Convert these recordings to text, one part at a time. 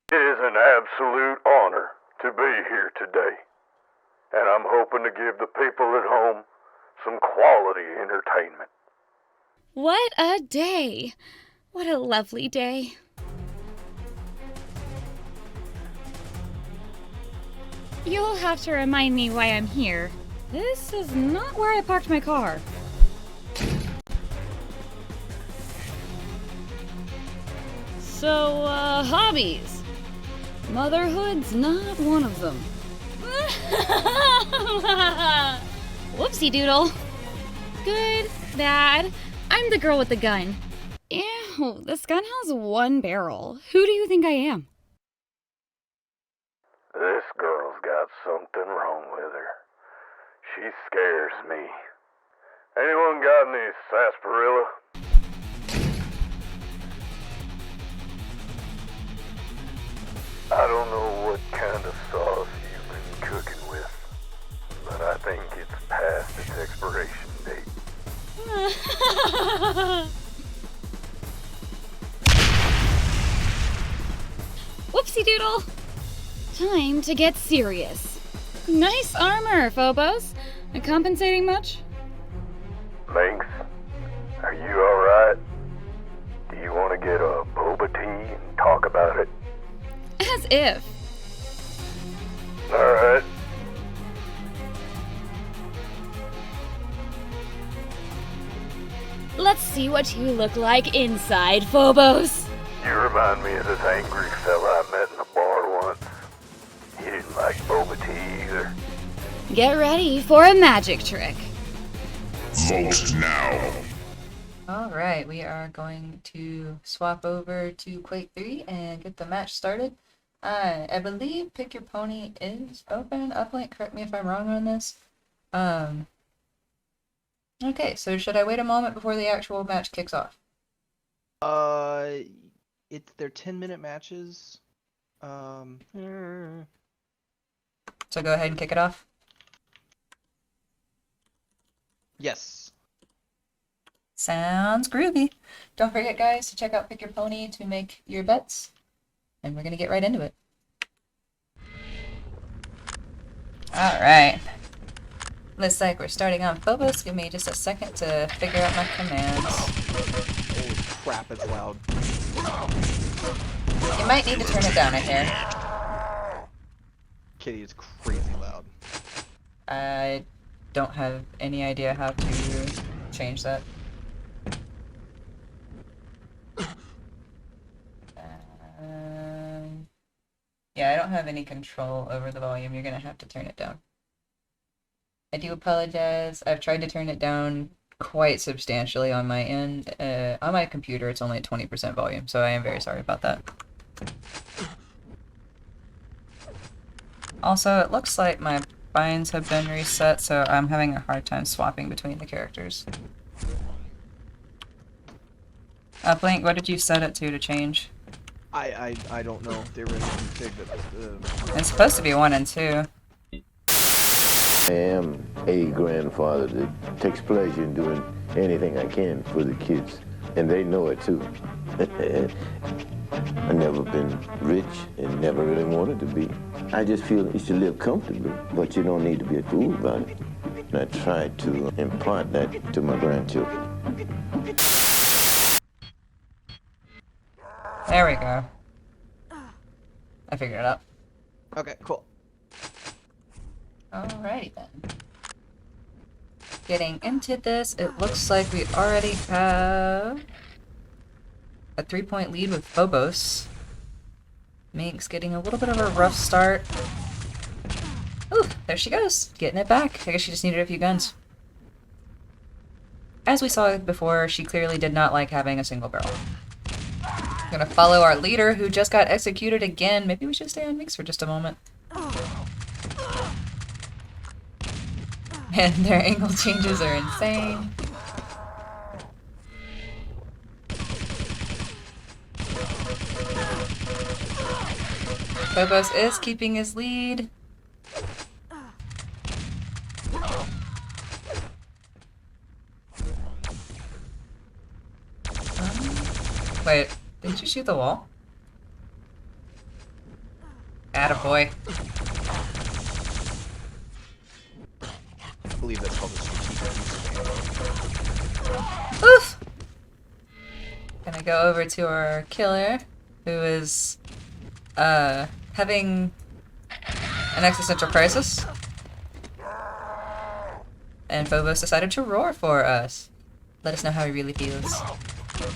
It is an absolute honor to be here today, and I'm hoping to give the people at home some quality entertainment. What a day! What a lovely day. You'll have to remind me why I'm here. This is not where I parked my car. So, hobbies. Motherhood's not one of them. Whoopsie doodle. Good, bad. I'm the girl with the gun. Ew, this gun has one barrel. Who do you think I am? This girl's got something wrong with her. She scares me. Anyone got any sarsaparilla? I don't know what kind of sauce you've been cooking with, but I think it's past its expiration date. Whoopsie doodle! Time to get serious. Nice armor, Phobos. Compensating much? Mynx, are you alright? Do you want to get a boba tea and talk about it? As if. Alright. Let's see what you look like inside, Phobos. You remind me of this angry fella I met in a bar once. He didn't like boba tea either. Get ready for a magic trick. Vote now. Alright, we are going to swap over to Quake 3 and get the match started. I believe Pick Your Pony is open. Uplink, correct me if I'm wrong on this. Okay, so should I wait a moment before the actual match kicks off? They're 10-minute matches. So go ahead and kick it off. Yes. Sounds groovy. Don't forget, guys, to check out Pick Your Pony to make your bets. And we're gonna get right into it. Alright. Looks like we're starting on Phobos. Give me just a second to figure out my commands. Holy crap, it's loud. You might need to turn it down, I hear. Kitty is crazy loud. I don't have any idea how to change that. Yeah, I don't have any control over the volume. You're gonna have to turn it down. I do apologize. I've tried to turn it down quite substantially on my end. On my computer, it's only at 20% volume, so I am very sorry about that. Also, it looks like my binds have been reset, so I'm having a hard time swapping between the characters. Uplink, what did you set it to change? I don't know. They were configured. It's supposed to be 1 and 2. I am a grandfather that takes pleasure in doing anything I can for the kids, and they know it too. I've never been rich and never really wanted to be. I just feel you should live comfortably, but you don't need to be a fool about it. And I try to impart that to my grandchildren. There we go. I figured it out. Okay, cool. Alrighty then. Getting into this, it looks like we already have a 3-point lead with Phobos. Mynx getting a little bit of a rough start. Ooh, there she goes, getting it back. I guess she just needed a few guns. As we saw before, she clearly did not like having a single barrel. Gonna follow our leader, who just got executed again. Maybe we should stay on Mynx for just a moment. Man, their angle changes are insane. Phobos is keeping his lead. Wait, didn't you shoot the wall? Attaboy. I believe that's called a strategic use of Oof! Gonna go over to our killer, who is, having an existential crisis. And Phobos decided to roar for us. Let us know how he really feels.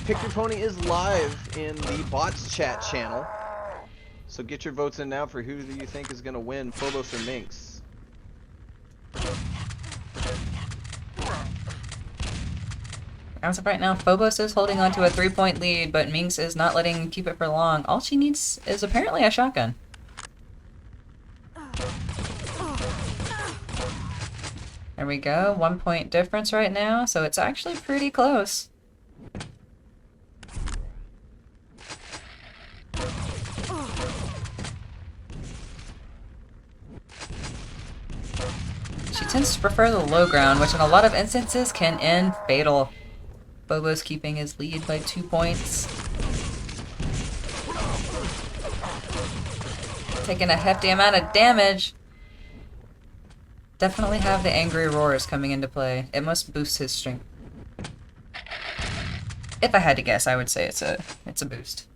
Pick Your Pony is live in the B.O.T.S chat channel. So get your votes in now for who do you think is going to win, Phobos or Mynx. As of right now, Phobos is holding on to a 3-point lead, but Mynx is not letting him keep it for long. All she needs is apparently a shotgun. There we go, 1 point difference right now, so it's actually pretty close. She tends to prefer the low ground, which in a lot of instances can end fatal. Phobos keeping his lead by 2 points. Taking a hefty amount of damage. Definitely have the angry roars coming into play. It must boost his strength. If I had to guess, I would say it's a boost.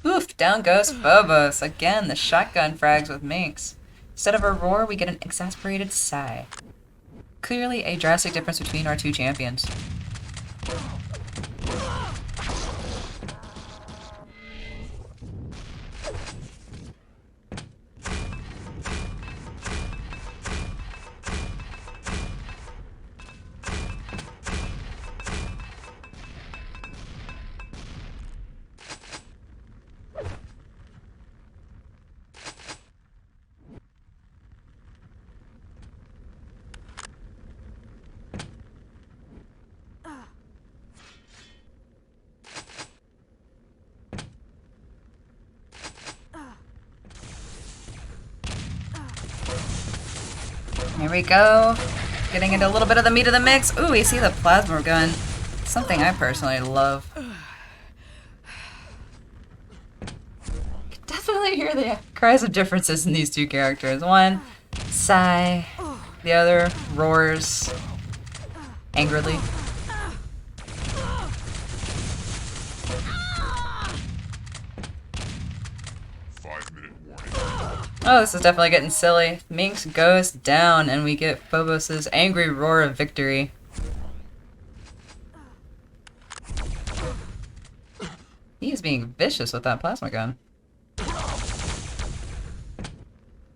Oof, down goes Phobos. Again, the shotgun frags with Mynx. Instead of a roar, we get an exasperated sigh. Clearly a drastic difference between our two champions. Here we go. Getting into a little bit of the meat of the mix. Ooh, we see the plasma gun. Something I personally love. Can definitely hear the cries of differences in these two characters. One, sigh. The other, roars. Angrily. Oh, this is definitely getting silly. Mynx goes down and we get Phobos' angry roar of victory. He is being vicious with that plasma gun.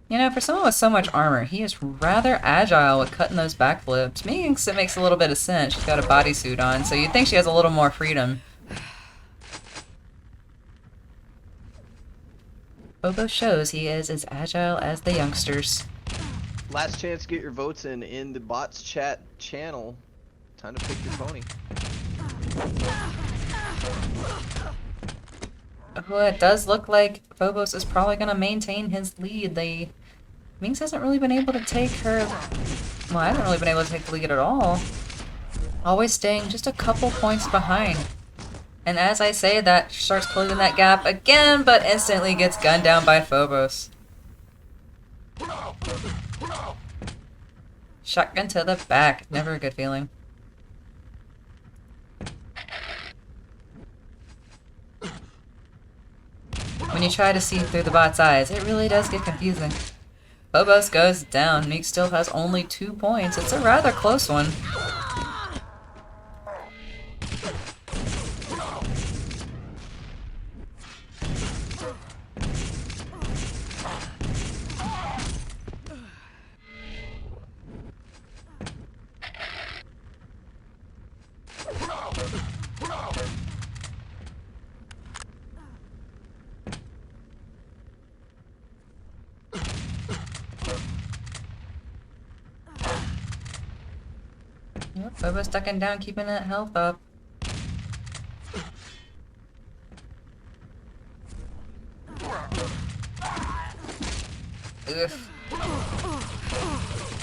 You know, for someone with so much armor, he is rather agile with cutting those backflips. Mynx, it makes a little bit of sense. She's got a bodysuit on, so you'd think she has a little more freedom. Phobos shows he is as agile as the youngsters. Last chance to get your votes in the B.O.T.S chat channel. Time to pick your pony. Oh, it does look like Phobos is probably going to maintain his lead. Mynx hasn't really been able to take her... Well, I haven't really been able to take the lead at all. Always staying just a couple points behind. And as I say that, she starts closing that gap again, but instantly gets gunned down by Phobos. Shotgun to the back. Never a good feeling. When you try to see through the bot's eyes, it really does get confusing. Phobos goes down. Mynx still has only 2 points. It's a rather close one. Yep, Phobos ducking down, keeping that health up. Oof.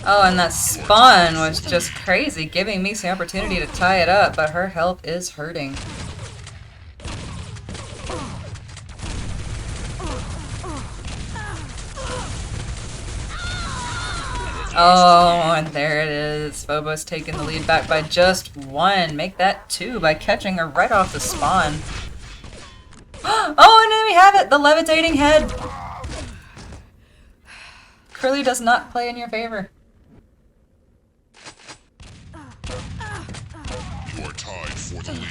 Oh, and that spawn was just crazy, giving Mynx the opportunity to tie it up, but her health is hurting. Oh, and there it is. Phobos taking the lead back by just 1. Make that 2 by catching her right off the spawn. Oh, and then we have it! The levitating head! Curly does not play in your favor. You are tied for the lead.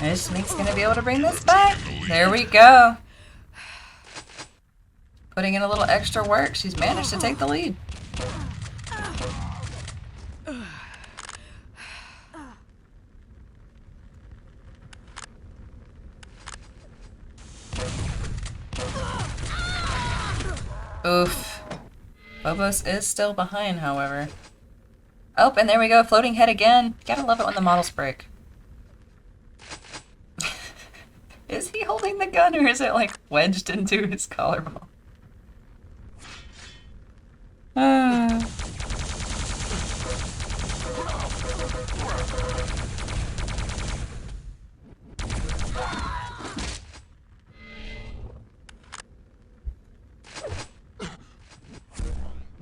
Is Mynx gonna be able to bring this back? There we go. Putting in a little extra work, she's managed to take the lead. Oof. Phobos is still behind, however. Oh, and there we go, floating head again. Gotta love it when the models break. Is he holding the gun or is it like wedged into his collarbone?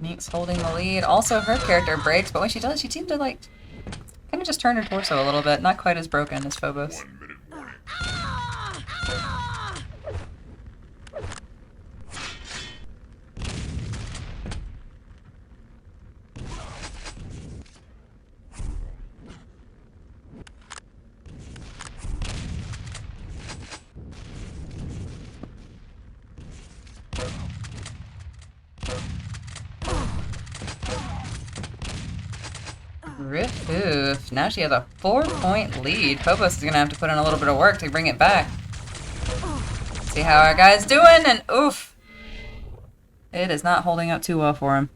Mynx holding the lead. Also, her character breaks, but when she does, she seems to like kind of just turn her torso a little bit. Not quite as broken as Phobos. 1 minute warning. Riff-oof. Now she has a 4-point lead. Phobos is gonna have to put in a little bit of work to bring it back. See how our guy's doing, and oof! It is not holding up too well for him.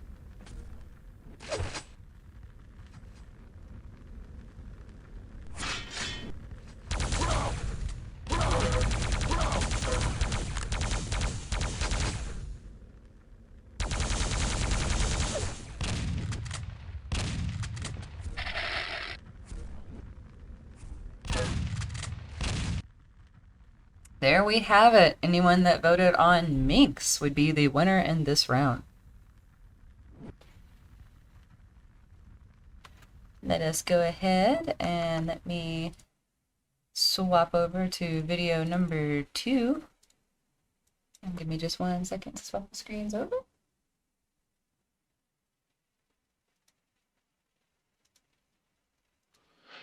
There we have it. Anyone that voted on Mynx would be the winner in this round. Let us go ahead and let me swap over to video number 2. And give me just 1 second to swap the screens over.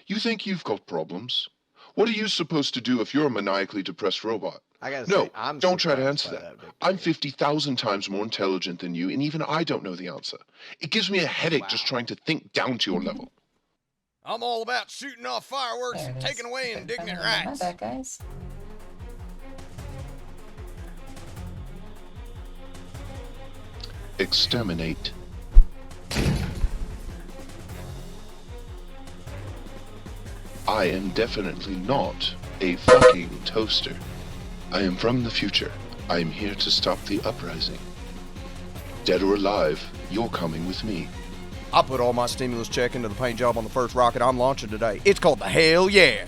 You think you've got problems? What are you supposed to do if you're a maniacally depressed robot? I gotta No, say, I'm don't try to surprised answer by that. victory. I'm 50,000 times more intelligent than you, and even I don't know the answer. It gives me a headache just trying to think down to your level. I'm all about shooting off fireworks There and it is. taking away Couldn't find indignant it on my rights. bad, guys. Exterminate. I am definitely not a fucking toaster. I am from the future. I am here to stop the uprising. Dead or alive, you're coming with me. I put all my stimulus check into the paint job on the first rocket I'm launching today. It's called the Hell Yeah.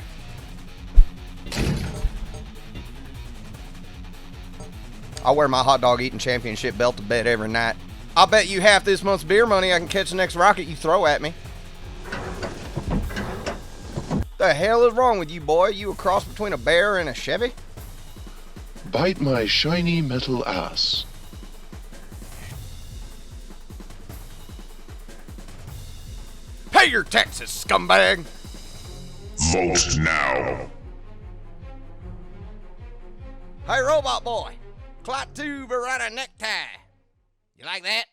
I wear my hot dog eating championship belt to bed every night. I'll bet you half this month's beer money I can catch the next rocket you throw at me. The hell is wrong with you, boy? You a cross between a bear and a Chevy? Bite my shiny metal ass. Pay your taxes, scumbag! Vote now. Hey, robot boy. Clot tube around a necktie. You like that?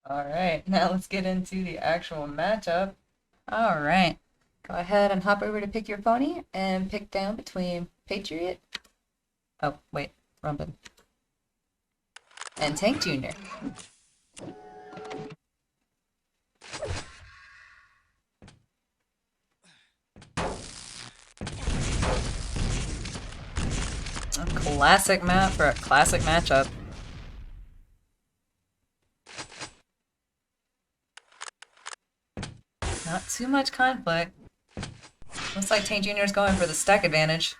Alright, now let's get into the actual matchup. Alright, go ahead and hop over to pick your pony and pick down between Patriot. Oh, wait, Rumbin. And Tank Jr. A classic map for a classic matchup. Not too much conflict. Looks like Tank Jr. is going for the stack advantage.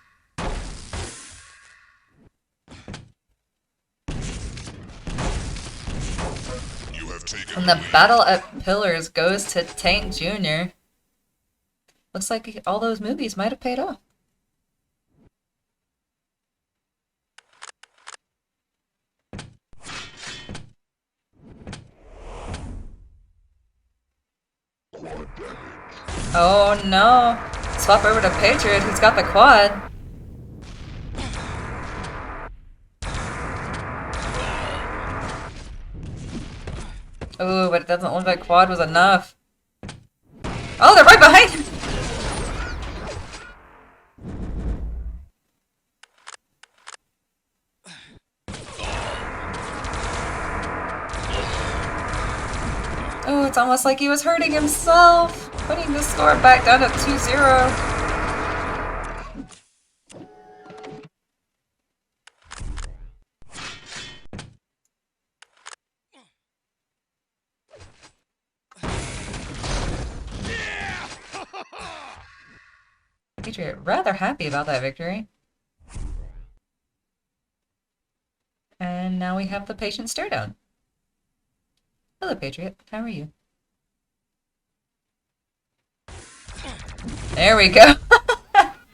And the battle at Pillars goes to Tank Jr. Looks like all those movies might have paid off. Oh no! Swap over to Patriot, who's got the quad. Oh, but it doesn't look like quad was enough. Oh, they're right behind him! Oh, it's almost like he was hurting himself, putting the score back down to 2-0. Patriot rather happy about that victory. And now we have the patient stare down. Hello, Patriot. How are you? There we go.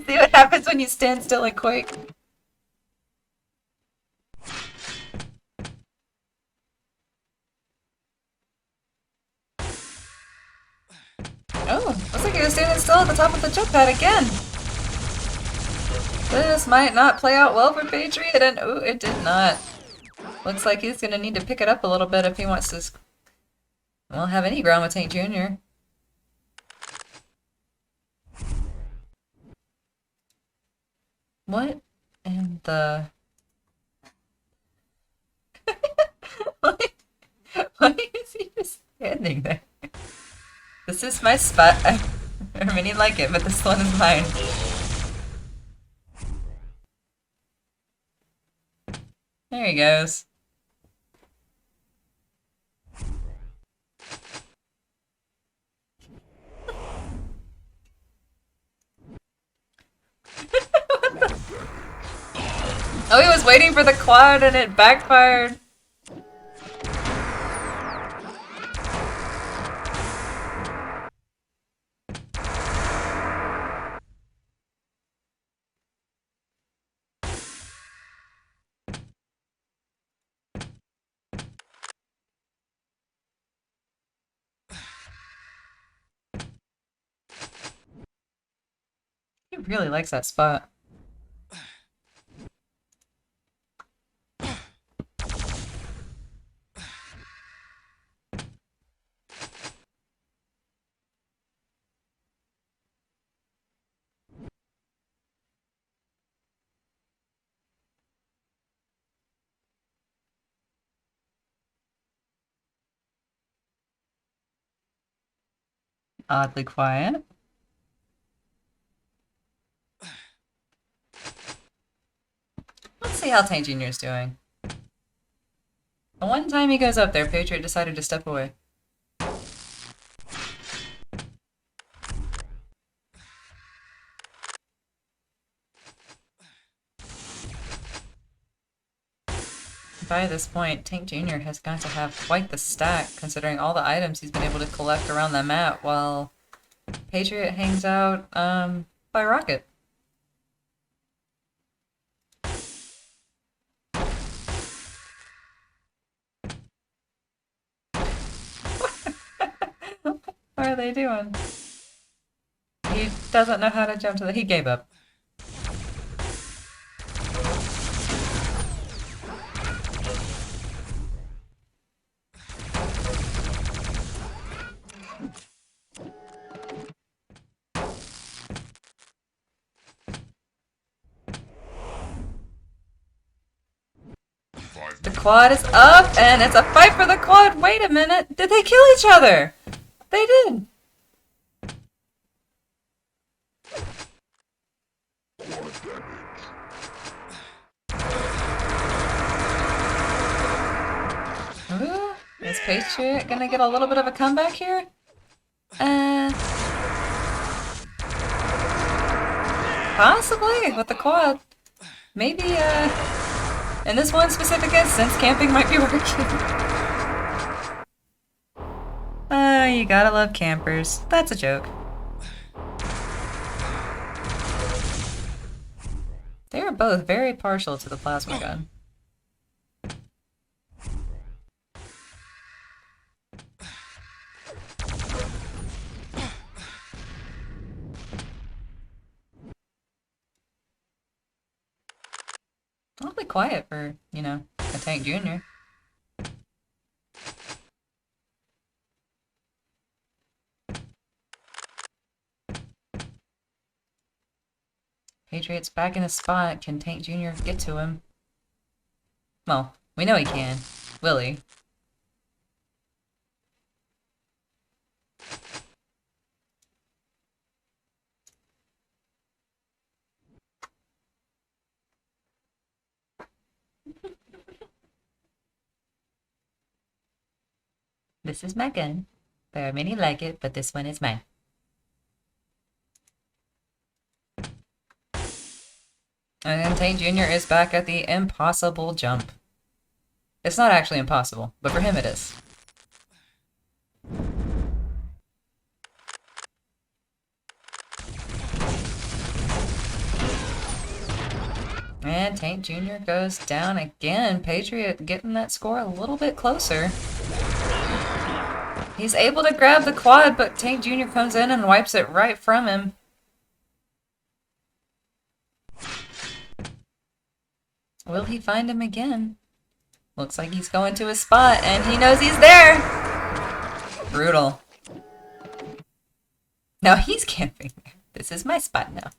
See what happens when you stand still in Quake. Oh, looks like he was standing still at the top of the jump pad again. This might not play out well for Patriot, and oh, it did not. Looks like he's gonna need to pick it up a little bit if he wants to, well, have any ground with Tank Jr. What in the... why is he just standing there? This is my spot. I really like it, but this one is mine. There he goes. Oh, he was waiting for the quad and it backfired. He really likes that spot. Oddly quiet. Let's see how Tank Jr. is doing. The one time he goes up there, Patriot decided to step away. By this point, Tank Jr. has got to have quite the stack, considering all the items he's been able to collect around the map, while Patriot hangs out, by Rocket. What are they doing? He doesn't know how to jump to the... He gave up. The quad is up, and it's a fight for the quad. Wait a minute. Did they kill each other? They did. Ooh, is Patriot gonna get a little bit of a comeback here? Possibly with the quad. Maybe, in this one specific instance, camping might be working. You gotta love campers. That's a joke. They are both very partial to the plasma gun. Awfully quiet for, you know, a Tank Jr. Patriot's back in his spot. Can Tank Jr. get to him? Well, we know he can. Will he? This is my gun. There are many like it, but this one is mine. And then Tank Jr. is back at the impossible jump. It's not actually impossible, but for him it is. And Tank Jr. goes down again. Patriot getting that score a little bit closer. He's able to grab the quad, but Tank Jr. comes in and wipes it right from him. Will he find him again? Looks like he's going to his spot, and he knows he's there! Brutal. No, he's camping there. This is my spot now.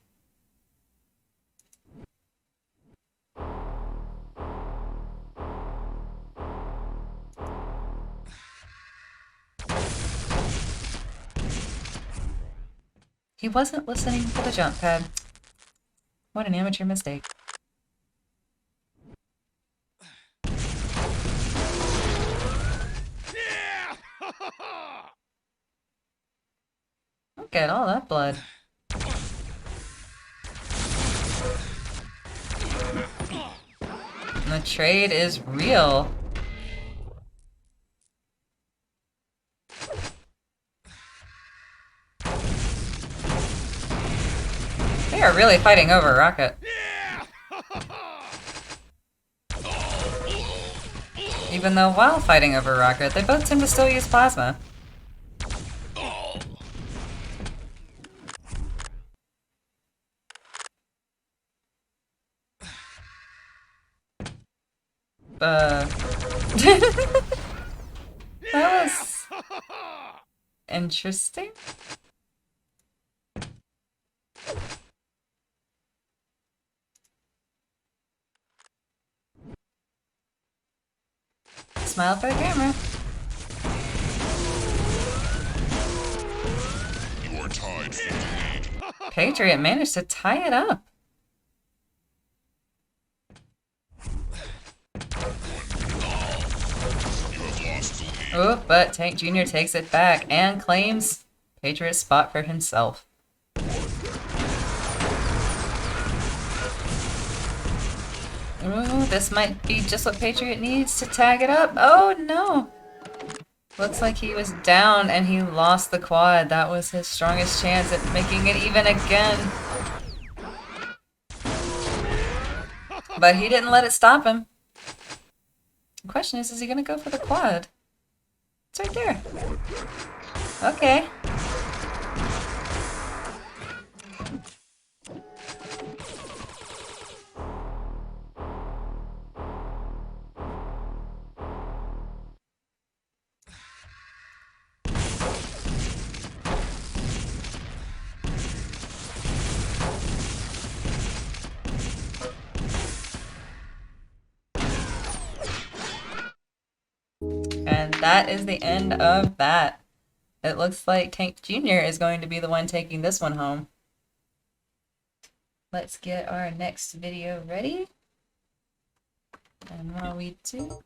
He wasn't listening to the jump pad. What an amateur mistake. Look at all that blood. And the trade is real. They are really fighting over a rocket. Even though while fighting over a rocket, they both seem to still use plasma. That was interesting. Smile for the camera. You are tied for the lead. Patriot managed to tie it up. Oh, but Tank Jr. takes it back and claims Patriot's spot for himself. Ooh, this might be just what Patriot needs to tag it up. Oh no! Looks like he was down and he lost the quad. That was his strongest chance at making it even again. But he didn't let it stop him. The question is he gonna go for the quad? It's right there. Okay. And that is the end of that. It looks like Tank Jr. is going to be the one taking this one home. Let's get our next video ready. And while we do...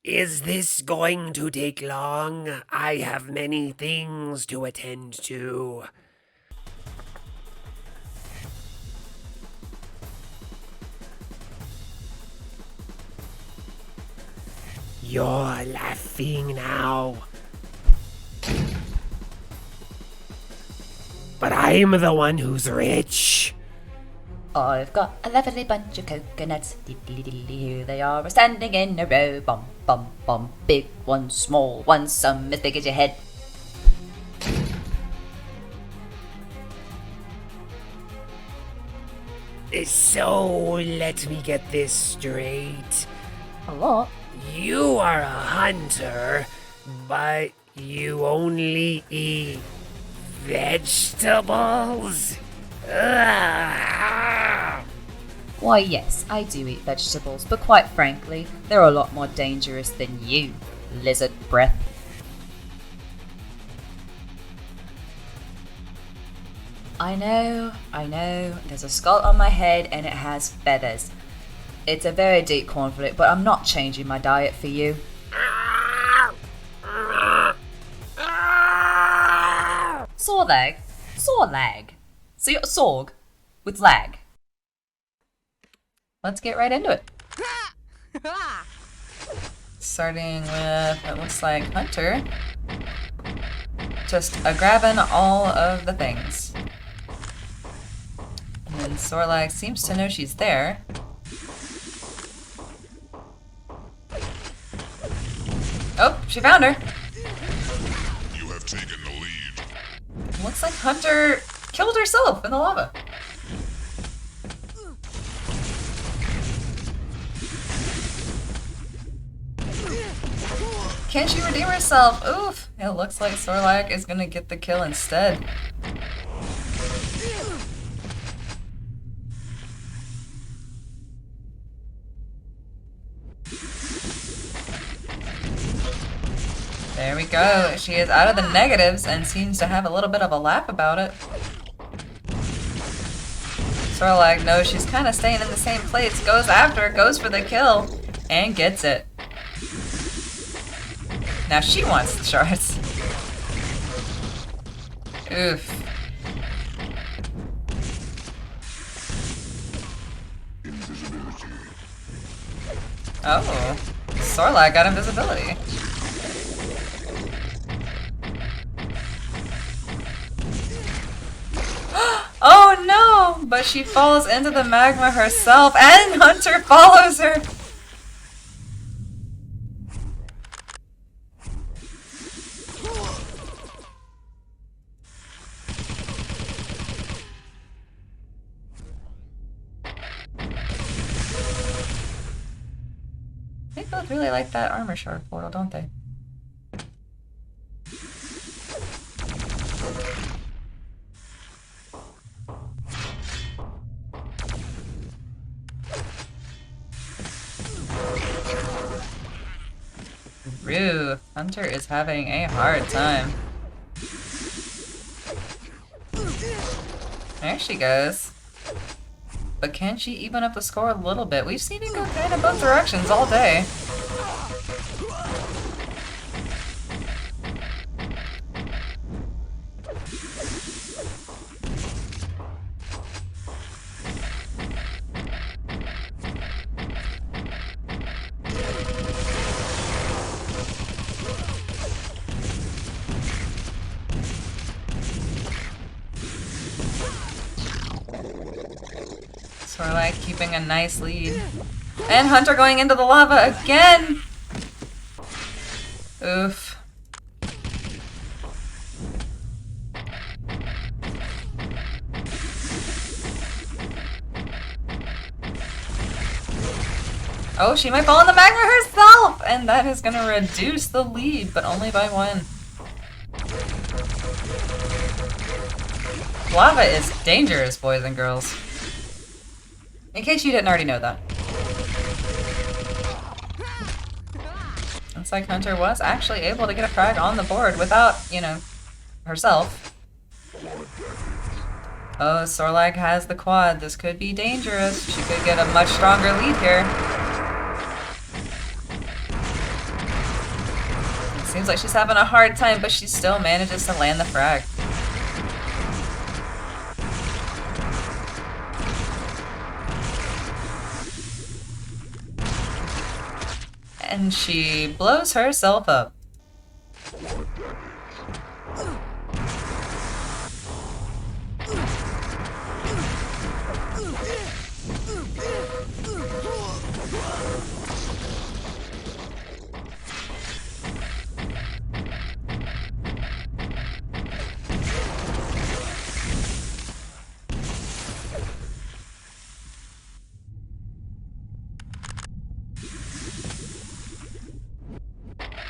Is this going to take long? I have many things to attend to. You're laughing now. But I'm the one who's rich. I've got a lovely bunch of coconuts. Here they are, standing in a row. Bum, bum, bum. Big ones, small ones, some as big as your head. So, let me get this straight. A lot. You are a hunter, but you only eat vegetables? Ugh. Why, yes, I do eat vegetables, but quite frankly, they're a lot more dangerous than you, lizard breath. I know, there's a skull on my head and it has feathers. It's a very deep conflict, but I'm not changing my diet for you. Sorlag. So you're Sorg with lag. Let's get right into it. Starting with, it looks like Hunter. Just grabbing all of the things. And then Sorlag seems to know she's there. Oh, she found her. You have taken the lead. Looks like Hunter killed herself in the lava. Can she redeem herself? Oof. It looks like Sorlag is gonna get the kill instead. There we go. She is out of the negatives and seems to have a little bit of a laugh about it. Sorlag knows she's kind of staying in the same place, goes after her, goes for the kill, and gets it. Now she wants the shards. Oof. Oh, Sorlag got invisibility. Oh no! But she falls into the magma herself, and Hunter follows her! They both really like that armor shard portal, don't they? Rue, Hunter is having a hard time. There she goes. But can she even up the score a little bit? We've seen it go kind of both directions all day. Sorlag keeping a nice lead. And Hunter going into the lava again! Oof. Oh, she might fall in the magma herself! And that is gonna reduce the lead, but only by 1. Lava is dangerous, boys and girls. In case you didn't already know that. like Hunter was actually able to get a frag on the board without, you know, herself. Oh, Sorlag has the quad. This could be dangerous. She could get a much stronger lead here. It seems like she's having a hard time, but she still manages to land the frag. And she blows herself up.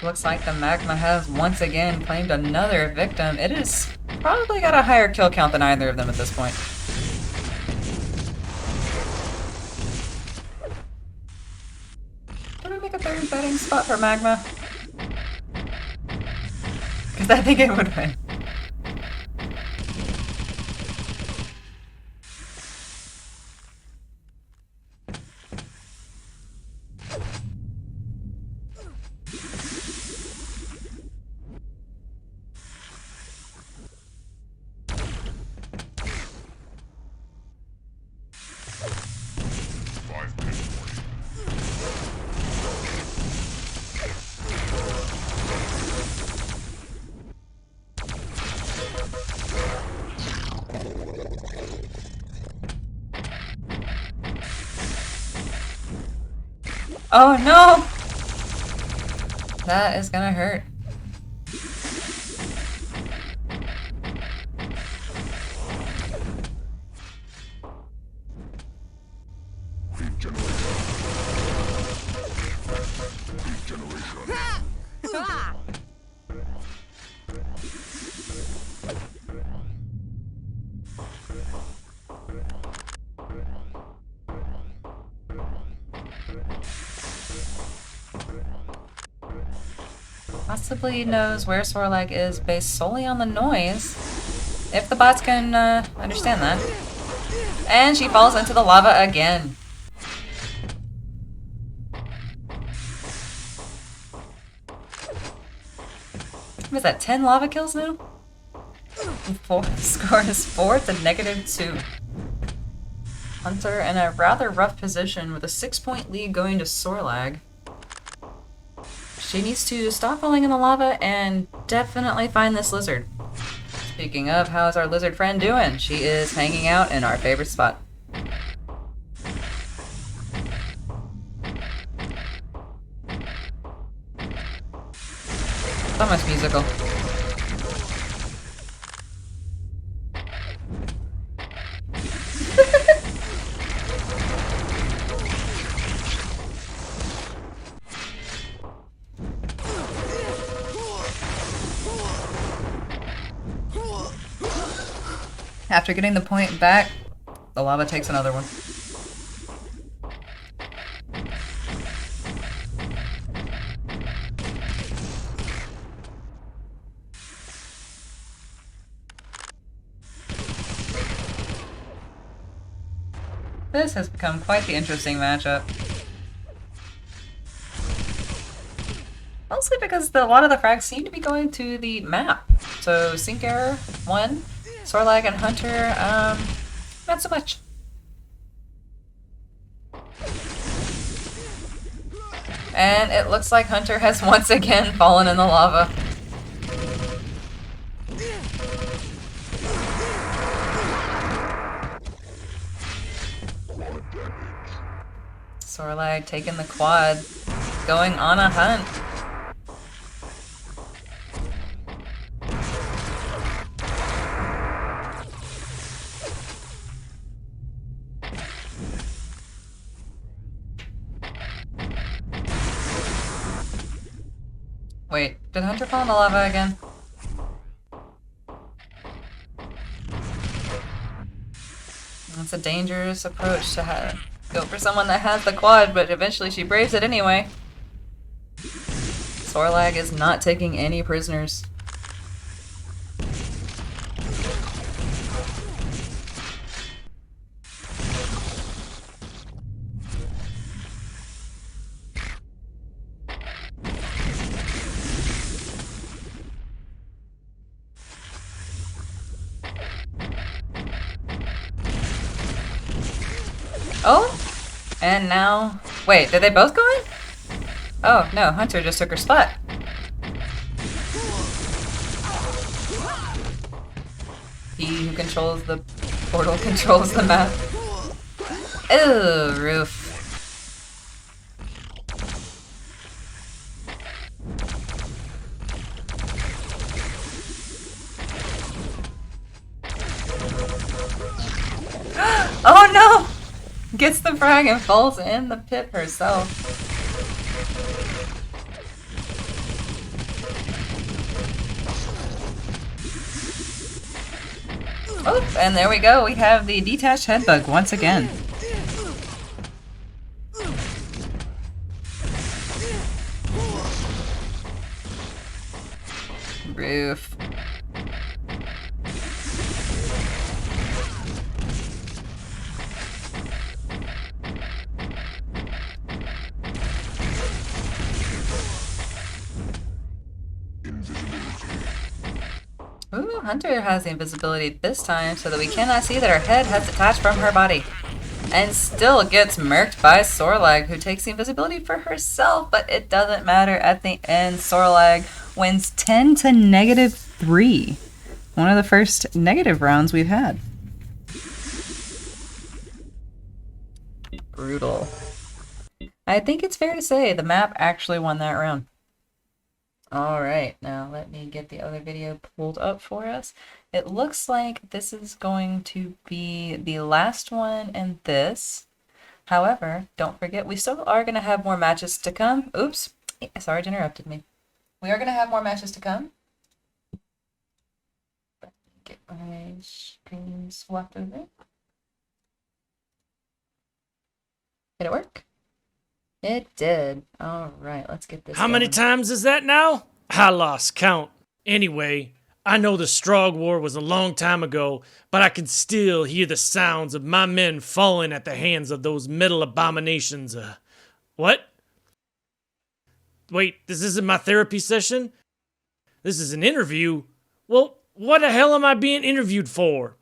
Looks like the magma has once again claimed another victim. It has probably got a higher kill count than either of them at this point. Did we make a third betting spot for magma? Because I think it would win. Oh no! That is gonna hurt. Possibly knows where Sorlag is based solely on the noise, if the bots can understand that. And she falls into the lava again. What is that, 10 lava kills now? Score is 4 to -2. Hunter in a rather rough position with a 6-point lead going to Sorlag. She needs to stop falling in the lava and definitely find this lizard. Speaking of, how's our lizard friend doing? She is hanging out in our favorite spot. So much musical. After getting the point back, the lava takes another one. This has become quite the interesting matchup. Mostly because a lot of the frags seem to be going to the map. So Sync Error, 1. Sorlag and Hunter, not so much. And it looks like Hunter has once again fallen in the lava. Sorlag taking the quad, going on a hunt. Wait, did Hunter fall in the lava again? That's a dangerous approach to go for someone that has the quad, but eventually she braves it anyway. Sorlag is not taking any prisoners. Oh, and now, wait, did they both go in? Oh, no, Hunter just took her spot. He who controls the portal controls the map. Ew, roof. Oh no! Gets the frag and falls in the pit herself. Oh, and there we go. We have the detached head bug once again. Roof. Ooh, Hunter has the invisibility this time so that we cannot see that her head has detached from her body. And still gets murked by Sorlag, who takes the invisibility for herself, but it doesn't matter at the end. Sorlag wins 10 to -3. One of the first negative rounds we've had. Brutal. I think it's fair to say the map actually won that round. Alright, now let me get the other video pulled up for us. It looks like this is going to be the last one in this. However, don't forget, we still are going to have more matches to come. Oops, Sarge interrupted me. We are going to have more matches to come. Let me get my screen swapped over. Did it work? It did. Alright, let's get this How many times is that now? I lost count. Anyway, I know the Strog War was a long time ago, but I can still hear the sounds of my men falling at the hands of those metal abominations. What? Wait, this isn't my therapy session? This is an interview? Well, what the hell am I being interviewed for?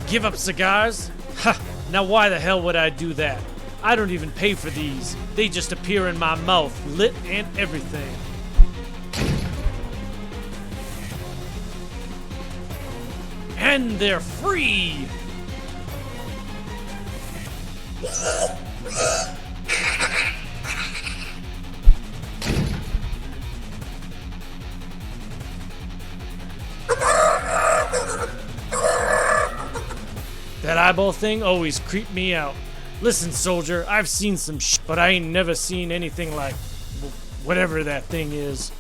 Give up cigars? Ha! Now why the hell would I do that? I don't even pay for these. They just appear in my mouth, lit and everything. And they're free! That eyeball thing always creeped me out. Listen, soldier, I've seen some shit, but I ain't never seen anything like whatever that thing is.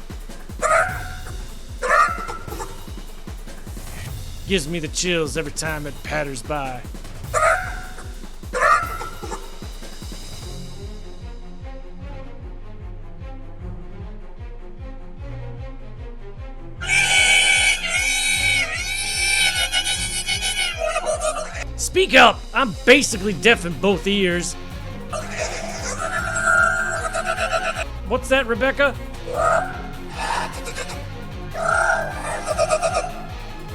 Gives me the chills every time it patters by. Speak up! I'm basically deaf in both ears. What's that, Rebecca?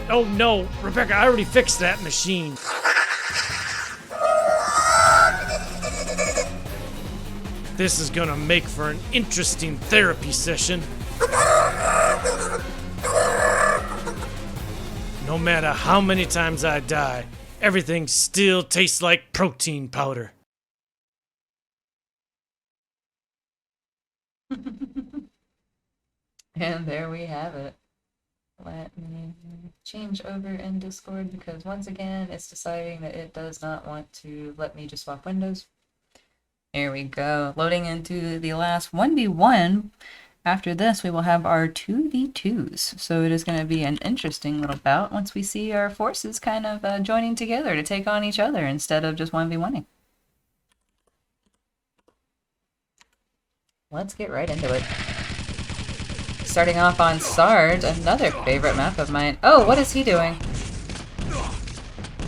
Oh no, Rebecca, I already fixed that machine. This is gonna make for an interesting therapy session. No matter how many times I die, everything still tastes like protein powder. And there we have it. Let me change over in Discord because once again it's deciding that it does not want to let me just swap windows. There we go. Loading into the last 1v1 After this, we will have our 2v2s. So it is going to be an interesting little bout once we see our forces kind of joining together to take on each other instead of just 1v1ing. Let's get right into it. Starting off on Sarge, another favorite map of mine. Oh, what is he doing?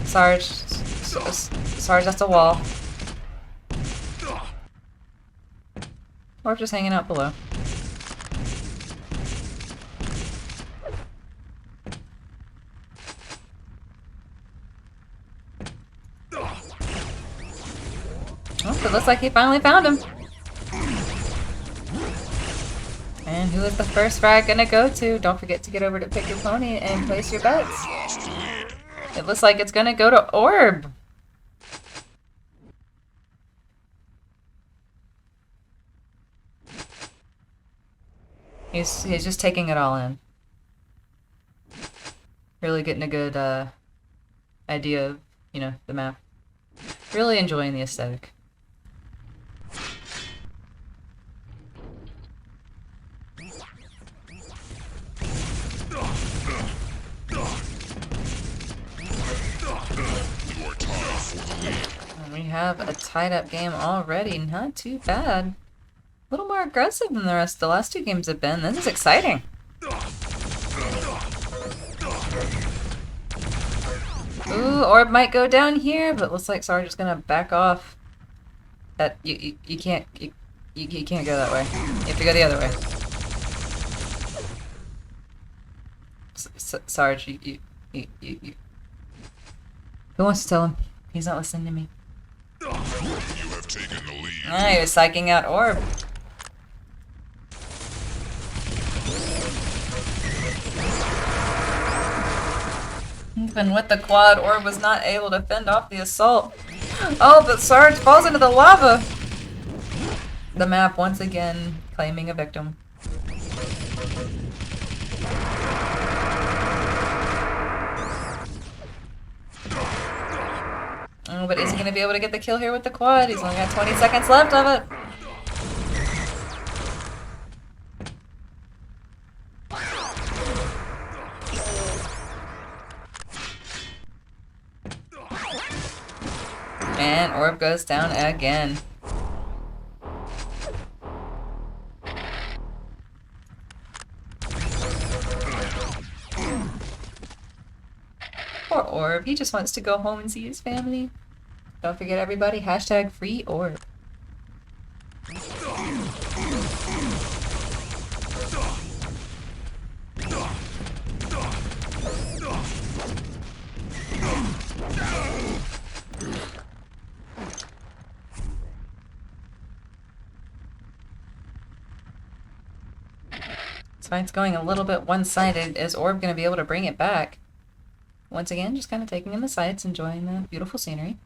Sarge, that's a wall. Or just hanging out below. Oh, it looks like he finally found him. And who is the first frag gonna go to? Don't forget to get over to Pick Your Pony and place your bets. It looks like it's gonna go to Orbb. He's just taking it all in. Really getting a good idea of, you know, the map. Really enjoying the aesthetic. And we have a tied up game already. Not too bad. A little more aggressive than the rest of the last two games have been. This is exciting. Ooh, Orbb might go down here, but looks like Sarge is gonna back off. That you can't you can't go that way. You have to go the other way. Sarge, you. Who wants to tell him? He's not listening to me. You have taken the lead. Ah, he was psyching out Orbb. Even with the quad, Orbb was not able to fend off the assault. Oh, but Sarge falls into the lava! The map once again claiming a victim. Oh, but is he going to be able to get the kill here with the quad? He's only got 20 seconds left of it. And Orbb goes down again. Poor Orbb, he just wants to go home and see his family. Don't forget everybody, hashtag free Orbb. This fight's going a little bit one-sided. Is Orbb going to be able to bring it back? Once again, just kind of taking in the sights, enjoying the beautiful scenery.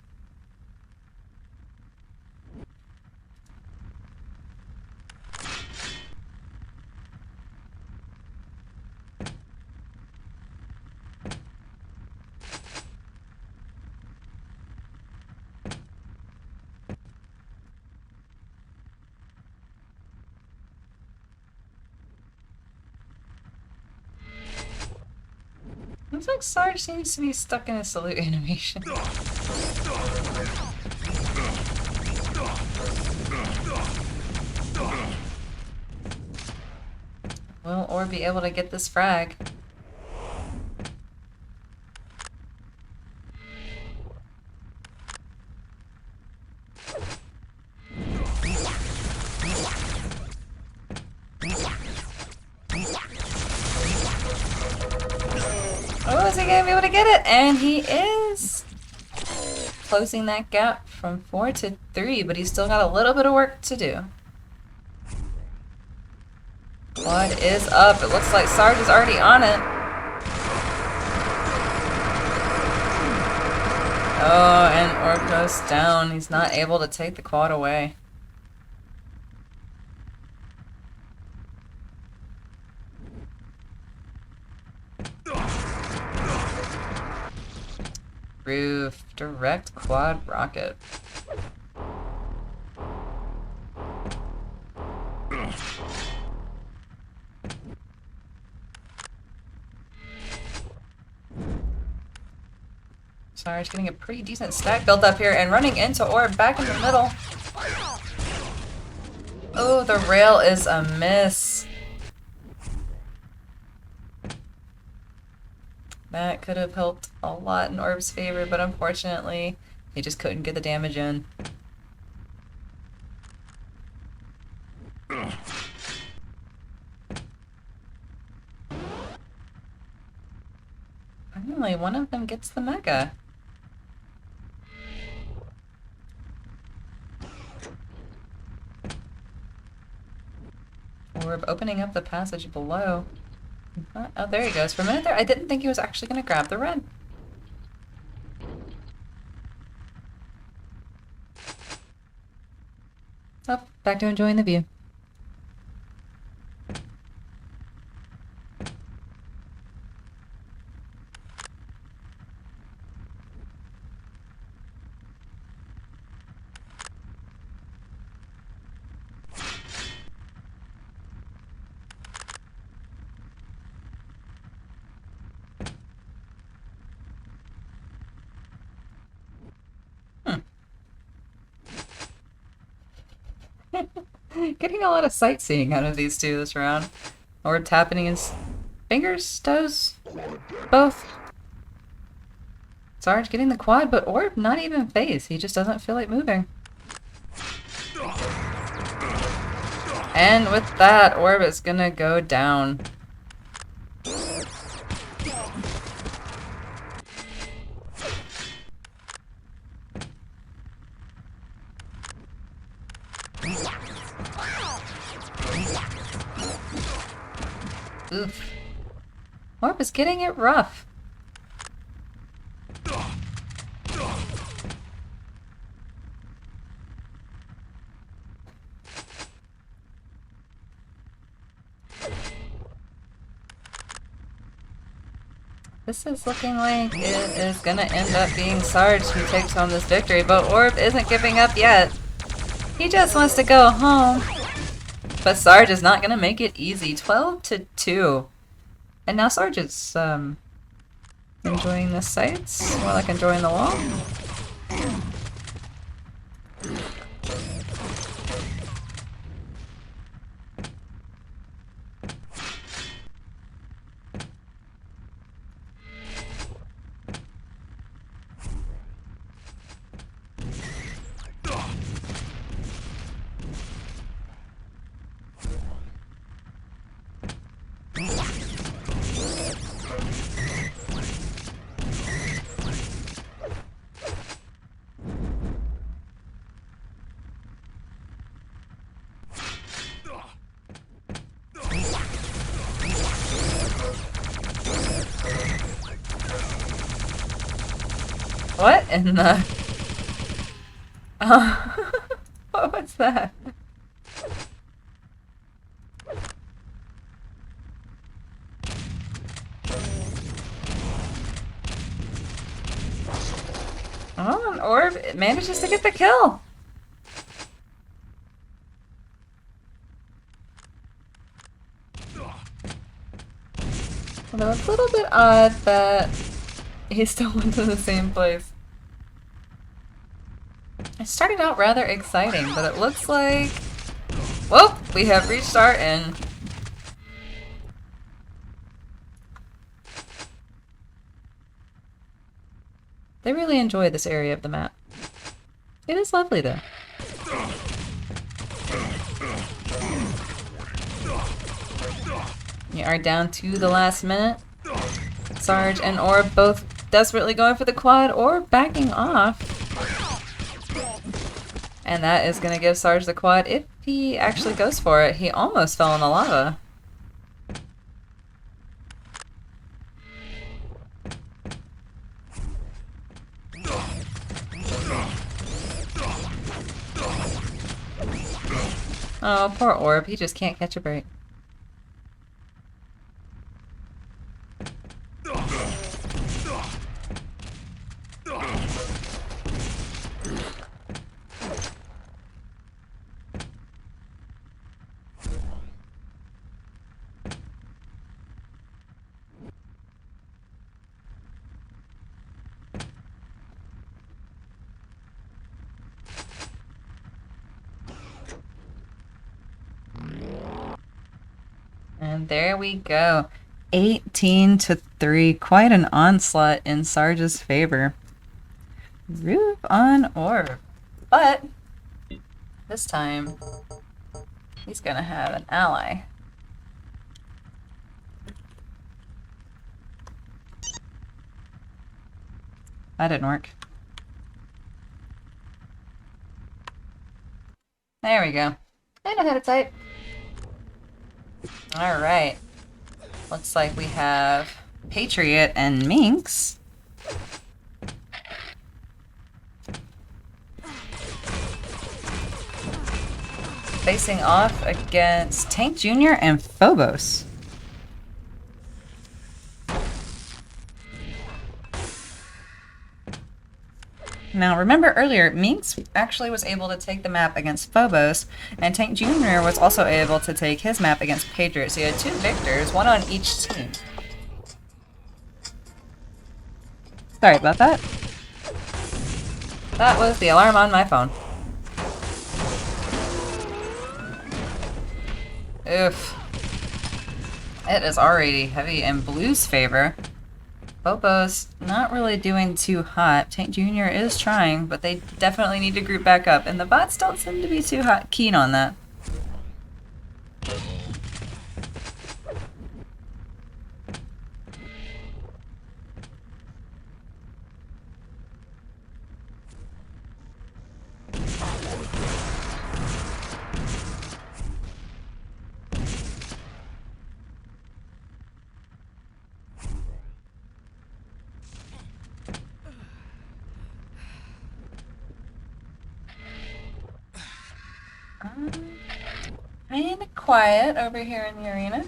Looks like Sarge seems to be stuck in a salute animation. Will Orbb be able to get this frag? Oh, is he gonna be able to get it? And he is! Closing that gap from 4 to 3, but he's still got a little bit of work to do. Quad is up. It looks like Sarge is already on it. Oh, and Orbb goes down. He's not able to take the quad away. Roof. Direct quad rocket. Sarge getting a pretty decent stack built up here and running into Orbb back in the middle. Oh, the rail is a miss. That could have helped a lot in Orbb's favor, but unfortunately, he just couldn't get the damage in. Finally, one of them gets the mega. Orbb opening up the passage below. Oh, there he goes. For a minute there, I didn't think he was actually going to grab the red. Oh, back to enjoying the view. Getting a lot of sightseeing out of these two this round. Orbb tapping his fingers, toes, both. Sarge getting the quad, but Orbb not even phase. He just doesn't feel like moving. And with that, Orbb is gonna go down. Oof. Orbb is getting it rough. This is looking like it is gonna end up being Sarge who takes home this victory, but Orbb isn't giving up yet. He just wants to go home. But Sarge is not gonna make it easy. 12-2. And now Sarge is enjoying the sights. More like enjoying the wall. What in the... what was that? Oh, and Orbb manages to get the kill. Although it's a little bit odd that he still went to the same place. It started out rather exciting, but it looks like... Well, we have reached our end. They really enjoy this area of the map. It is lovely, though. We are down to the last minute. Sarge and Orbb both desperately going for the quad or backing off. And that is going to give Sarge the quad if he actually goes for it. He almost fell in the lava. Oh, poor Orbb. He just can't catch a break. And there we go. 18-3. Quite an onslaught in Sarge's favor. Roof on Orbb. But this time, he's gonna have an ally. That didn't work. There we go. I know how to type. Alright. Looks like we have Patriot and Mynx. Facing off against Tank Jr. and Phobos. Now, remember earlier, Mynx actually was able to take the map against Phobos, and Tank Jr. was also able to take his map against Patriot. So you had 2 victors, 1 on each team. Sorry about that. That was the alarm on my phone. Oof. It is already heavy in Blue's favor. Phobos not really doing too hot. Tank Jr. is trying, but they definitely need to group back up, and the bots don't seem to be too keen on that. Kinda quiet over here in the arena.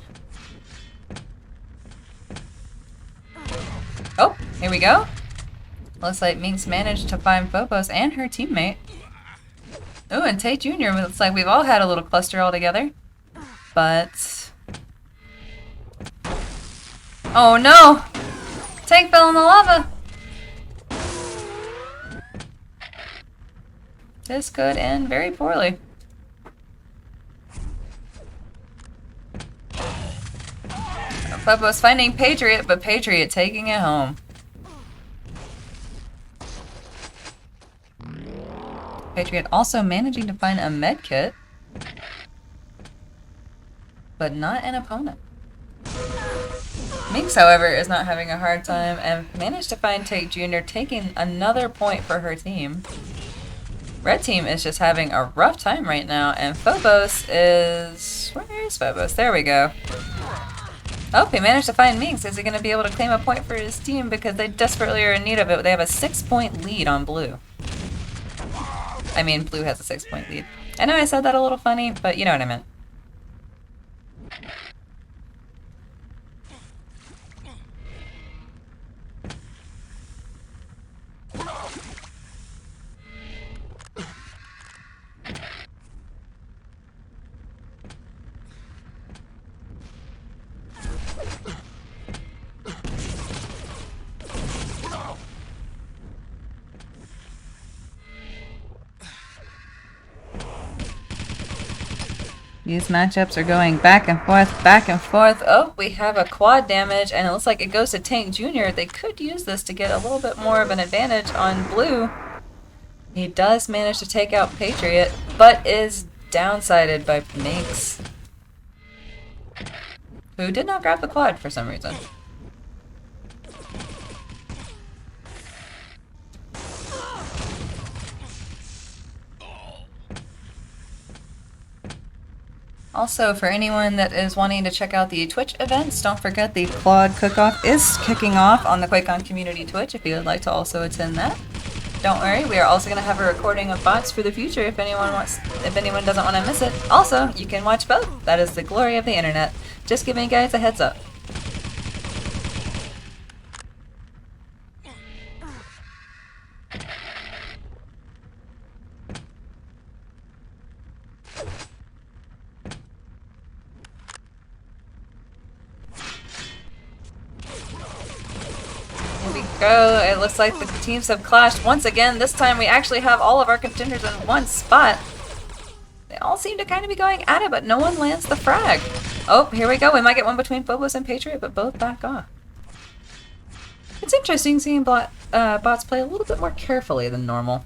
Oh, here we go. Looks like Mynx managed to find Phobos and her teammate. Oh, and Tate Jr. Looks like we've all had a little cluster all together. But... oh no! Tank fell in the lava! This could end very poorly. Phobos finding Patriot, but Patriot taking it home. Patriot also managing to find a med kit, but not an opponent. Mynx, however, is not having a hard time and managed to find Tate Jr. taking another point for her team. Red team is just having a rough time right now, and Phobos is... where is Phobos? There we go. Oh, he managed to find Mynx. Is he going to be able to claim a point for his team? Because they desperately are in need of it. They have a 6-point lead on Blue. I mean, Blue has a 6-point lead. I know I said that a little funny, but you know what I meant. These matchups are going back and forth, back and forth. Oh, we have a quad damage, and it looks like it goes to Tank Jr. They could use this to get a little bit more of an advantage on Blue. He does manage to take out Patriot, but is downsided by Mynx, who did not grab the quad for some reason. Also, for anyone that is wanting to check out the Twitch events, don't forget the Quad Cook-Off is kicking off on the QuakeOn community Twitch if you would like to also attend that. Don't worry, we are also going to have a recording of bots for the future if anyone doesn't want to miss it. Also, you can watch both. That is the glory of the internet. Just giving you guys a heads up. Go. It looks like the teams have clashed once again. This time we actually have all of our contenders in one spot. They all seem to kind of be going at it, but no one lands the frag. Oh, here we go. We might get one between Phobos and Patriot, but both back off. It's interesting seeing bots play a little bit more carefully than normal.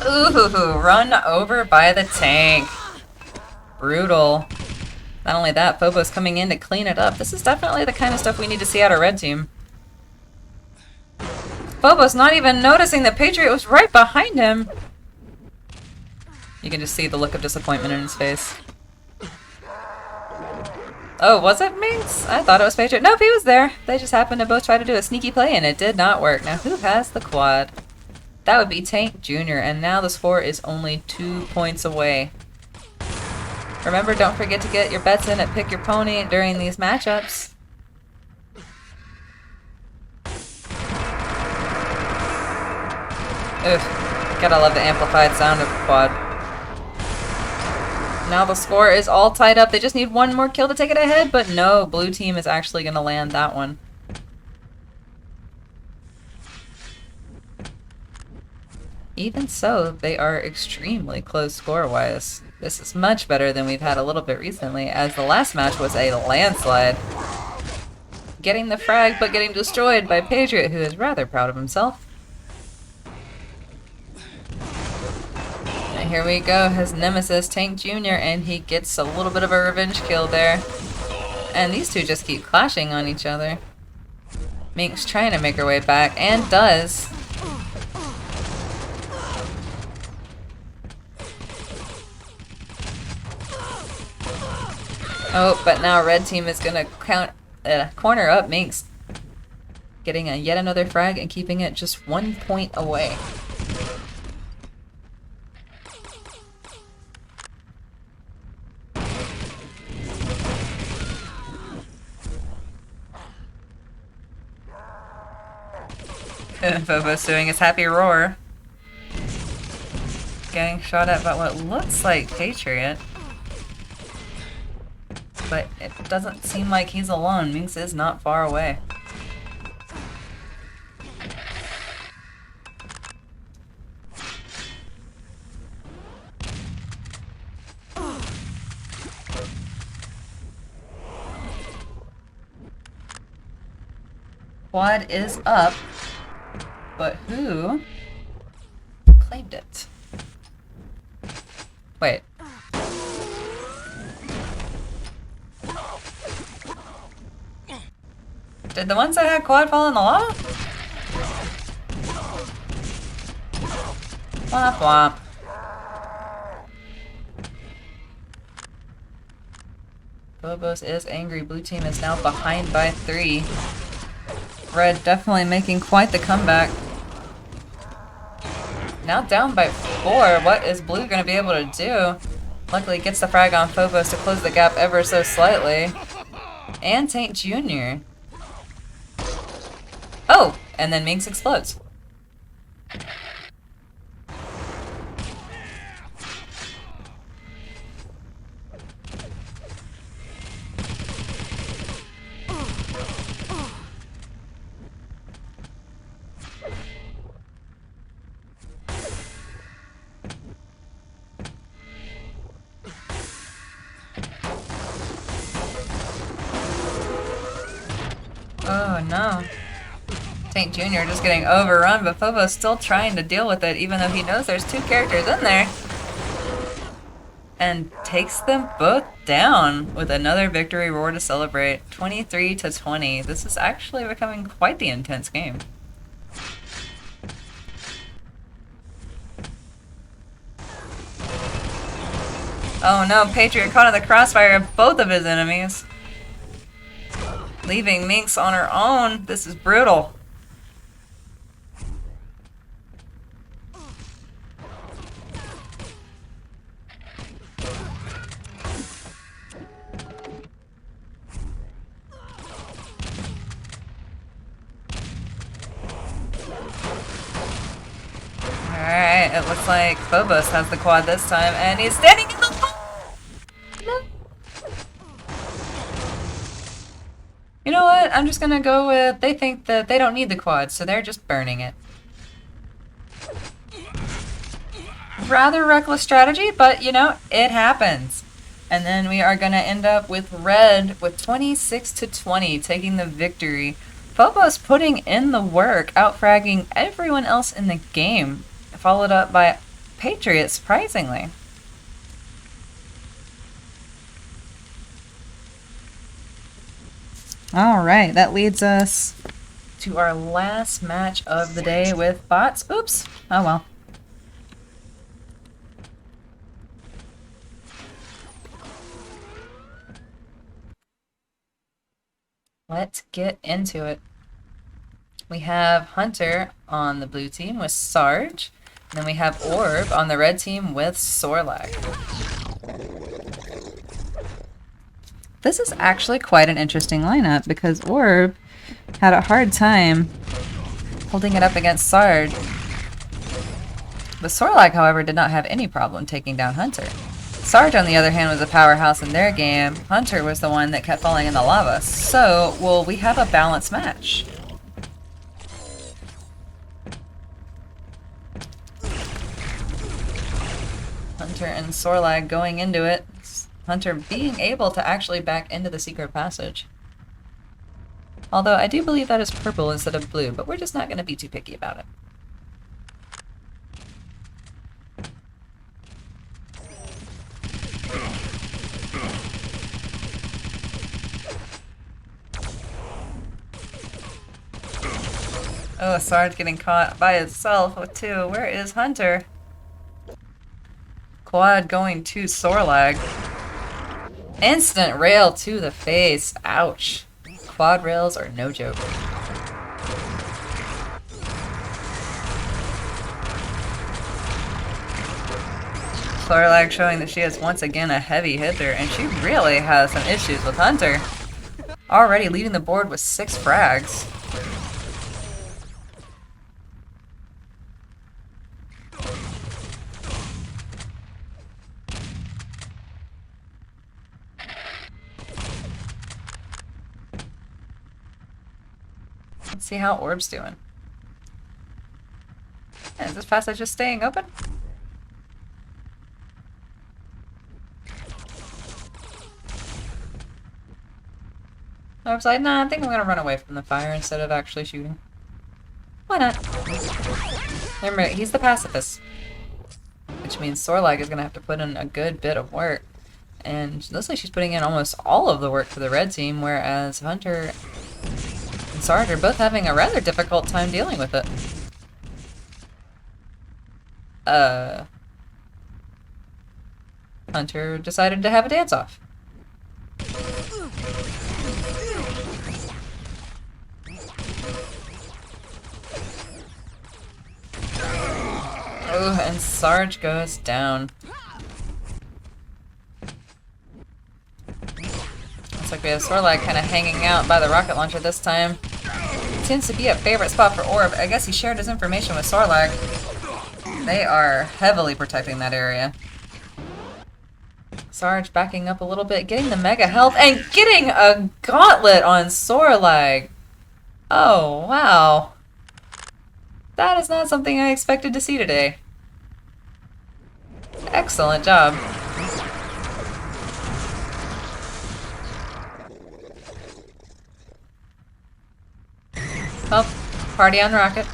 Ooh, run over by the tank. Brutal. Not only that, Phobos coming in to clean it up. This is definitely the kind of stuff we need to see out of Red Team. Phobos not even noticing that Patriot was right behind him. You can just see the look of disappointment in his face. Oh, was it Mynx? I thought it was Patriot. Nope, he was there. They just happened to both try to do a sneaky play and it did not work. Now, who has the quad? That would be Tank Jr., and now the score is only 2 points away. Remember, don't forget to get your bets in at Pick Your Pony during these matchups. Oof, gotta love the amplified sound of the quad. Now the score is all tied up. They just need one more kill to take it ahead, but no, blue team is actually gonna land that one. Even so, they are extremely close score-wise. This is much better than we've had a little bit recently, as the last match was a landslide. Getting the frag, but getting destroyed by Patriot, who is rather proud of himself. And here we go, his nemesis, Tank Jr., and he gets a little bit of a revenge kill there. And these two just keep clashing on each other. Mynx trying to make her way back, and does. Oh, but now Red Team is gonna corner up Mynx, getting yet another frag and keeping it just 1 point away. Phobos doing his happy roar, getting shot at by what looks like Patriot. But it doesn't seem like he's alone. Mynx is not far away. Quad is up, but who claimed it? Wait. Did the ones that had quad fall in the lava? Womp womp. Phobos is angry. Blue team is now behind by 3. Red definitely making quite the comeback. Now down by 4. What is blue going to be able to do? Luckily gets the frag on Phobos to close the gap ever so slightly. And Tank Jr. Oh, and then Mynx explodes. Oh no. Tank Jr. just getting overrun, but Phobos still trying to deal with it, even though he knows there's 2 characters in there. And takes them both down with another victory roar to celebrate. 23-20. This is actually becoming quite the intense game. Oh no, Patriot caught in the crossfire of both of his enemies, leaving Mynx on her own. This is brutal. Alright, it looks like Phobos has the quad this time, and he's standing in the... No. You know what? I'm just gonna go with, they think that they don't need the quad, so they're just burning it. Rather reckless strategy, but you know, it happens. And then we are gonna end up with red with 26-20 taking the victory. Phobos putting in the work, outfragging everyone else in the game, followed up by Patriot, surprisingly. Alright, that leads us to our last match of the day with bots. Oops. Oh well. Let's get into it. We have Hunter on the blue team with Sarge. And then we have Orbb on the red team with Sorlag. This is actually quite an interesting lineup because Orbb had a hard time holding it up against Sarge. But Sorlag, however, did not have any problem taking down Hunter. Sarge, on the other hand, was a powerhouse in their game. Hunter was the one that kept falling in the lava. So, will we have a balanced match? Hunter and Sorlag going into it. Hunter being able to actually back into the secret passage. Although I do believe that is purple instead of blue, but we're just not going to be too picky about it. Oh, Sarge getting caught by itself with two. Where is Hunter? Quad going to Sorlag. Instant rail to the face. Ouch. Quad rails are no joke. Sorlag showing that she is once again a heavy hitter, and she really has some issues with Hunter. Already leading the board with 6 frags. Let's see how Orbb's doing. Is this passage just staying open? Orb's like, nah, I think I'm gonna run away from the fire instead of actually shooting. Why not? Remember, he's the pacifist. Which means Sorlag is gonna have to put in a good bit of work. And it looks like she's putting in almost all of the work for the red team, whereas Hunter and Sarge are both having a rather difficult time dealing with it. Hunter decided to have a dance-off. Oh, and Sarge goes down. Looks like we have Sorlag kind of hanging out by the rocket launcher this time. Seems to be a favorite spot for Orbb. I guess he shared his information with Sorlag. They are heavily protecting that area. Sarge backing up a little bit, getting the mega health, and getting a gauntlet on Sorlag. Oh, wow. That is not something I expected to see today. Excellent job. Well, party on rocket.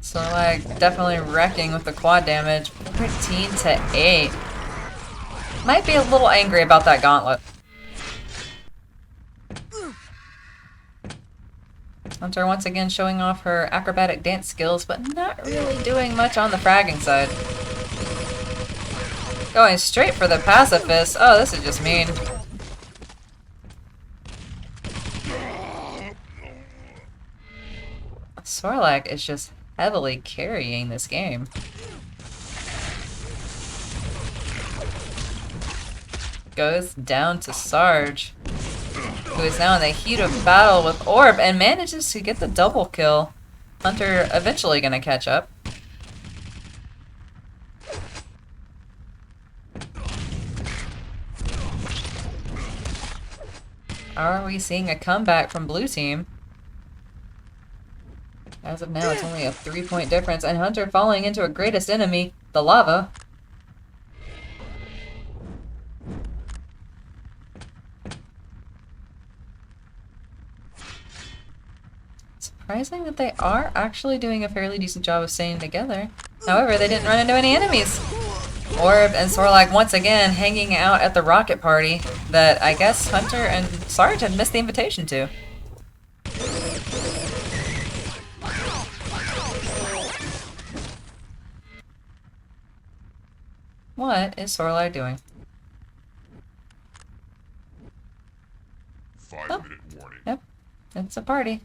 Sorlag definitely wrecking with the quad damage. 14-8. Might be a little angry about that gauntlet. Hunter once again showing off her acrobatic dance skills, but not really doing much on the fragging side. Going straight for the pacifist. Oh, this is just mean. Sorlag is just heavily carrying this game. Goes down to Sarge, who is now in the heat of battle with Orbb and manages to get the double kill. Hunter eventually gonna catch up. Are we seeing a comeback from blue team? As of now, it's only a 3-point difference, and Hunter falling into a greatest enemy, the lava. Surprising that they are actually doing a fairly decent job of staying together. However, they didn't run into any enemies. Orbb and Sorlag once again hanging out at the rocket party that I guess Hunter and Sarge had missed the invitation to. What is Sorlag doing? 5-minute warning. Yep, it's a party.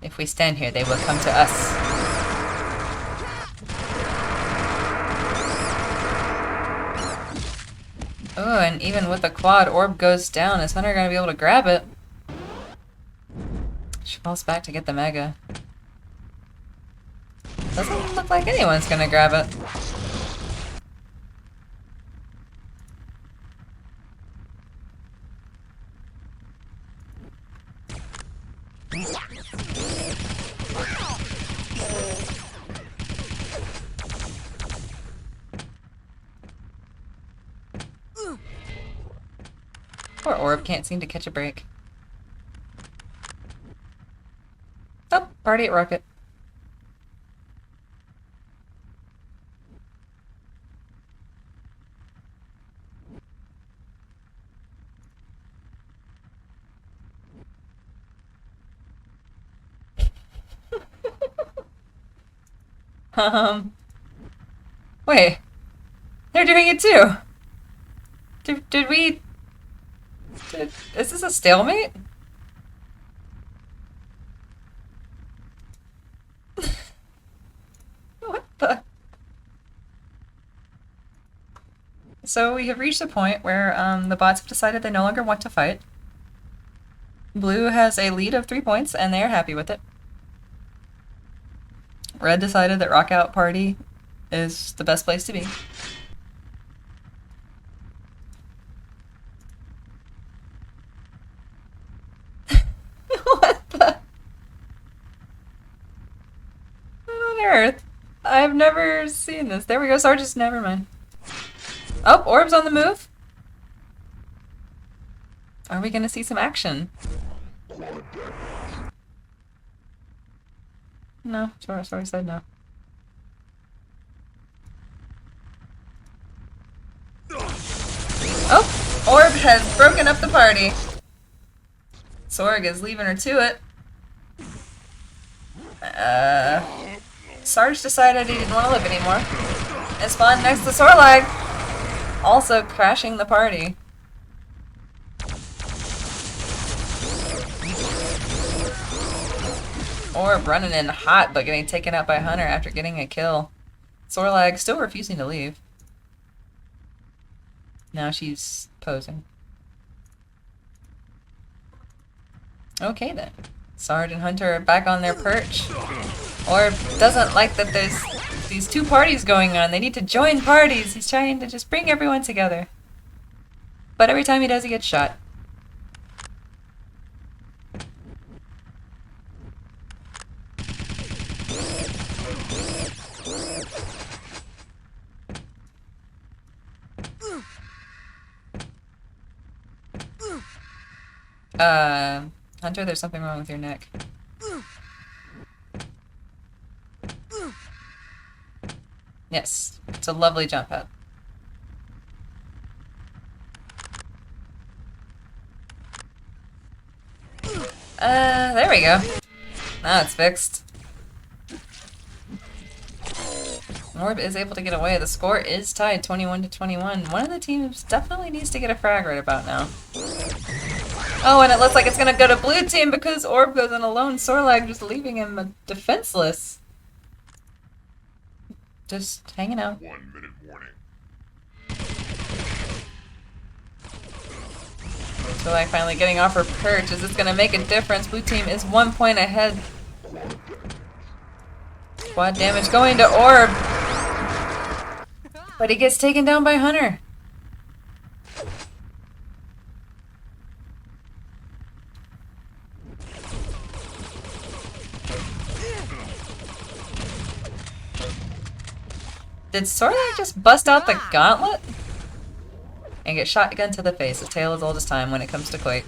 If we stand here, they will come to us. Oh, and even with the quad, Orbb goes down. Is Hunter gonna be able to grab it? She falls back to get the mega. Doesn't look like anyone's gonna grab it. Poor Orbb can't seem to catch a break. Oh, party at Rocket. Wait. They're doing it too. Did we... Is this a stalemate? What the... So we have reached a point where the bots have decided they no longer want to fight. Blue has a lead of 3 points and they are happy with it. Red decided that Rock Out Party is the best place to be. What the? What on earth? I've never seen this. There we go, Sarge, never mind. Oh, Orbb's on the move. Are we gonna see some action? No, sorry, said no. Oh, Orbb has broken up the party. Sorg is leaving her to it. Sarge decided he didn't want to live anymore. And spawned next to Sorlag, also crashing the party. Orbb running in hot, but getting taken out by Hunter after getting a kill. Sorlag still refusing to leave. Now she's posing. Okay then. Sarge and Hunter are back on their perch. Orbb doesn't like that there's these two parties going on. They need to join parties. He's trying to just bring everyone together. But every time he does, he gets shot. Hunter, there's something wrong with your neck. Yes, it's a lovely jump up. There we go. Now it's fixed. Orbb is able to get away. The score is tied 21-21. One of the teams definitely needs to get a frag right about now. Oh, and it looks like it's gonna go to blue team because Orbb goes in alone. Sorlag just leaving him defenseless. Just hanging out. 1 minute warning. Sorlag finally getting off her perch. Is this going to make a difference? Blue team is 1 point ahead. Quad damage going to Orbb. But he gets taken down by Hunter. Did Sorlag just bust out the gauntlet? And get shotgun to the face. The tale is old as time when it comes to Quake.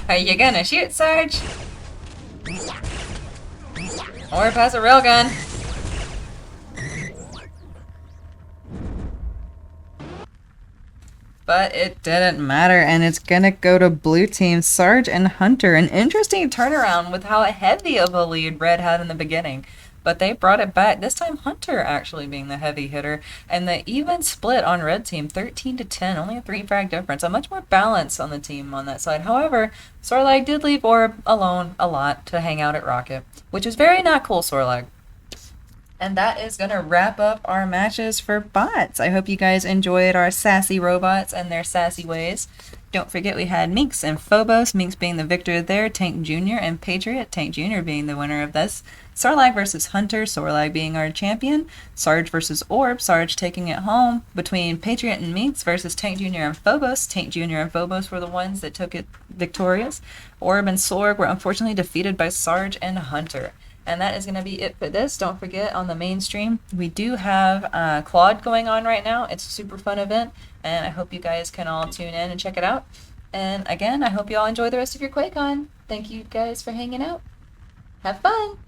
Are you gonna shoot, Sarge? Orbb has a railgun. But it didn't matter, and it's gonna go to blue team. Sarge and Hunter. An interesting turnaround with how heavy of a lead Red had in the beginning. But they brought it back. This time Hunter actually being the heavy hitter. And the even split on Red team, 13 to 10. Only a 3 frag difference. A much more balance on the team on that side. However, Sorlag did leave Orbb alone a lot to hang out at Rocket. Which is very not cool, Sorlag. And that is going to wrap up our matches for bots. I hope you guys enjoyed our sassy robots and their sassy ways. Don't forget we had Mynx and Phobos, Mynx being the victor there, Tank Jr. and Patriot, Tank Jr. being the winner of this. Sorlag versus Hunter, Sorlag being our champion. Sarge versus Orbb, Sarge taking it home. Between Patriot and Mynx versus Tank Jr. and Phobos, Tank Jr. and Phobos were the ones that took it victorious. Orbb and Sorg were unfortunately defeated by Sarge and Hunter. And that is going to be it for this. Don't forget, on the main stream, we do have Claude going on right now. It's a super fun event, and I hope you guys can all tune in and check it out. And again, I hope you all enjoy the rest of your QuakeCon. Thank you guys for hanging out. Have fun!